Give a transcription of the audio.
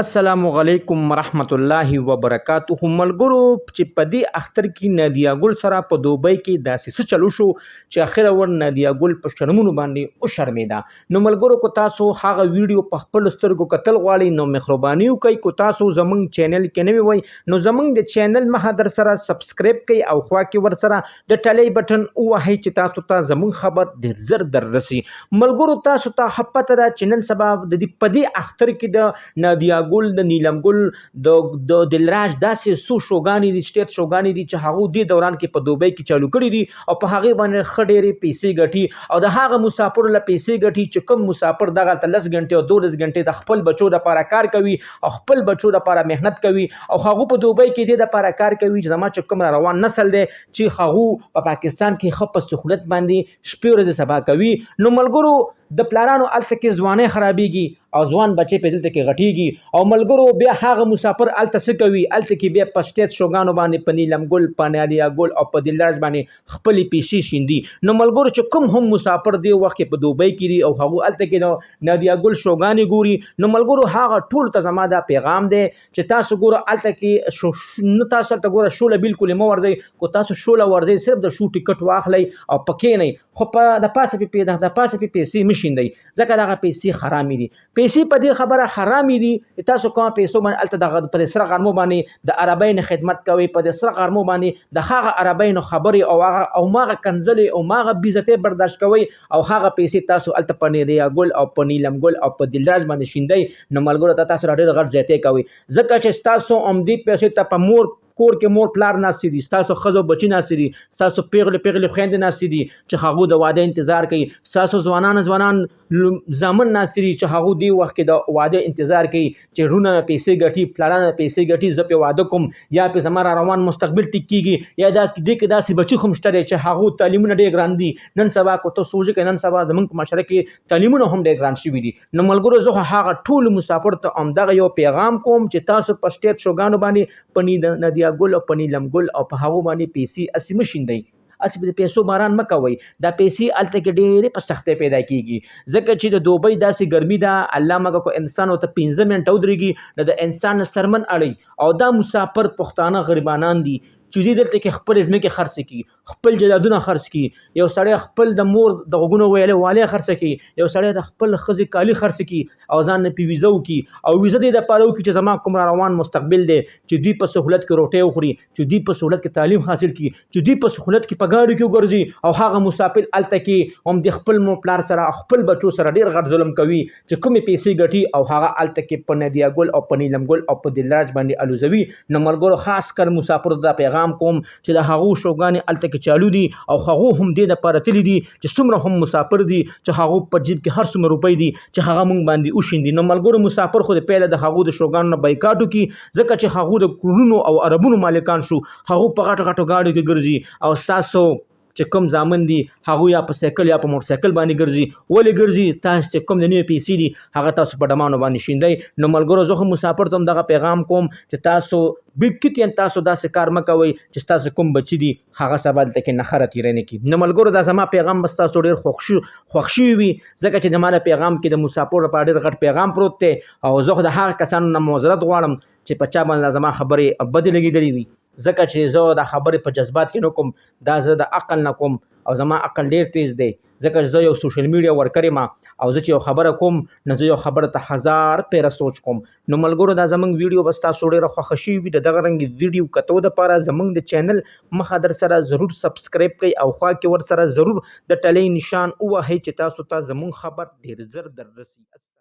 السلام علیکم ورحمت الله وبرکاته ملګرو چې په دې اختر کې نادیه ګل سره په دوبۍ کې داسې څه چلو شو چې اخر ور نادیه ګل په شرمونو باندې او شرمېدا. نو ملګرو کو تاسو هغه ویډیو په خپل سترګو کتل غواړئ نو مهرباني وکړئ کو تاسو زمونږ چینل کې نوی وای نو زمونږ د چینل مخه در سره سبسکرایب کړئ او خوا کې ور سره د ټلې بټن ووهئ چې تاسو ته زمونږ خبر ډیر زر در رسي. ملګرو تاسو ته حپته دا چینل سبب د دې په دې اختر کې د نادیه ګل د نیلم ګل د دلراج داسې سو شوګانی دي سټیټ شوګانی دي چې هغه د دوران کې په دوبۍ کې چالو کړی دي او په هغه باندې خډېری پیسې ګټي او د هغه مسافر له پیسې ګټي چې کوم مسافر دغه 10 غنټه او 12 غنټه د خپل بچو د لپاره کار کوي او خپل بچو د لپاره مهنت کوي او هغه په دوبۍ کې د لپاره کار کوي چې زما چې کوم روان نسل دی چې هغه په پاکستان کې خپل سہولت باندې شپې ورځې سبا کوي. نو ملګرو د پلانانو الته کې ځواني خرابېږي او ځوان بچي په دلته کې غټيږي او ملګرو بیا هغه مسافر الته څه کوي الته کې بیا په سټیټ شوګانو باندې په نیلم ګل په نادیه ګل او په دلراج باندې خپل پیسې شیندي. نو ملګرو چې کوم هم مسافر دی وخت په دوبۍ کې دي او هغه الته کې نادیه ګل شوګانی ګوري نو ملګرو هغه ټول ته زما دا پیغام دی چې تاسو ګورو الته کې نو تاسو ته ګورو شوله بالکل مو ورځي کو تاسو شوله ورځي صرف د شو ټیکټ واخلئ او پکې نه خو په د پاسه په پیسې مشیندي ځکه دغه پیسې حرامي دي. پیسې په دې خبره حرامي دي تاسو کوم پیسو باندې الته دغه په سره غرمو باندې د عربین خدمت کوي په سره غرمو باندې د هغه عربین خبري او ماغه کنځلې او ماغه بیزته برداشت کوي او هغه پیسې تاسو الته په نادیه ګل او په نیلم ګل او په دلراج باندې شیندي. نو ملګرو تاسو ډېر غټ زیاتې کوي ځکه چې تاسو اومدي پیسې ته په مور کور کې مور پلار ناستې دي تاسو خزو بچی ناستې دي تاسو پیغلې خويندې ناستې دي چې هغه د واده انتظار کوي تاسو ځوانان زامن ناستې دي چې هغه دی وخت کې د واده انتظار کوي چې رونه پیسې ګټي پلانانه پیسې ګټي زه په واده کوم یا په زماره روان مستقبل ټیک کیږي یا دا دې کې داسې بچی خو مشته چې هغه تعلیمونه ډېر ګران دي نن سبا کو ته سوچ کې نن سبا زمونږ په معاشره کې تعلیمونه هم ډېر ګران شوي دي. نو ملګرو زه هغه ټول مسافر ته امدغه یو پیغام کوم چې تاسو په سټیټ شوګانو باندې پنی ګل او په نیلم ګل او په هغه باندې پیسې اسی مشیندي اسی په پیسو باران مکوي دا پیسې الته کې ډېرې په سختۍ پیدا کیږي ځکه چې د دوبۍ داسې ګرمي ده الله مګه کو انسان او ته 15 منټه ودرېږي د انسان سرمن اړي او دا مسافر پښتانه غریبانان دي چې دلته کې خپل ځمکې خرڅ کی خپل جلادونه خرڅ کی یو سړی خپل د مور د غوګونو ویلې والي خرڅ کی یو سړی د خپل خزي کالی خرڅ کی او ځان نه پی ویزو کی او ویزه دې د پاره کی چې زما کوم روان مستقبل دی چې دوی په سہولت کې روټي وخوري چې دوی په سہولت کې تعلیم حاصل کی چې دوی په سہولت کې پګاړي کې ګرځي او هغه مسافر الته کې هم د خپل مو پلار سره خپل بچو سره ډیر غټ ظلم کوي چې کومې پیسې ګټي او هغه الته کې په نادیه ګل او په نیلم ګل او په دلراج باندې الوزوي. نو ملګرو خاص کر مسافر دا پیغام کوم چې د هغه شوګانی الته کې چالو دي او هغه هم دې د پاره تللی دي چې څومره هم مسافر دي چې هغه په جیب کې هر څومره روپۍ دي چې هغه مونږ باندې وشیندي. نو ملګرو مسافر خو د پیله د هغه د شوګان نه بایکاټو کی ځکه چې هغه د کورونو او عربونو مالکان شو هغه په غټ غټو گاډو کې ګرځي او تاسو چې کوم ځامن دي هغه یا په سایکل یا په موټر سایکل باندې ګرځي ولې ګرځي تاسو چې کوم د نیو پیسې دي هغه تاسو په ډمانو باندې شیندي. نو ملګرو زه مسافر ته دغه پیغام کوم چې تاسو بکتین تاسو داسې کار مکوئ چې تاسو کوم بچی دي هغه سبا دلته کې نخره تیرنه کی. نو ملګرو دا زما پیغام بس تاسو ډیر خوښ وي ځکه چې د مالا پیغام کې د مسافر په ډیر غټ پیغام پروت دی او زه د هغه کسانو نه معذرت غواړم چې په چا باندې زما خبرې بدې لګېدلې وي ځکه چې زه د خبرې په جذبات کې نه کوم دا زه د عقل نه کوم او زما عقل ډیر تیز دی ځکه چې زه یو سوشل میډیا ورکر یم او زه چې یو خبره کوم نو زه یو خبره ته 1000 پیره سوچ کوم. نو ملګرو دا زمونږ ویډیو بس تاسو ډېره خوښه شوي وي د دغه رنګ ویډیو کتو دپاره زمونږ د چینل مخه در سره ضرور سبسکرایب کړئ او خوا کې ور سره ضرور د ټلۍ نشان ووهئ چې تاسو ته زمونږ خبر ډېر زر در رسي.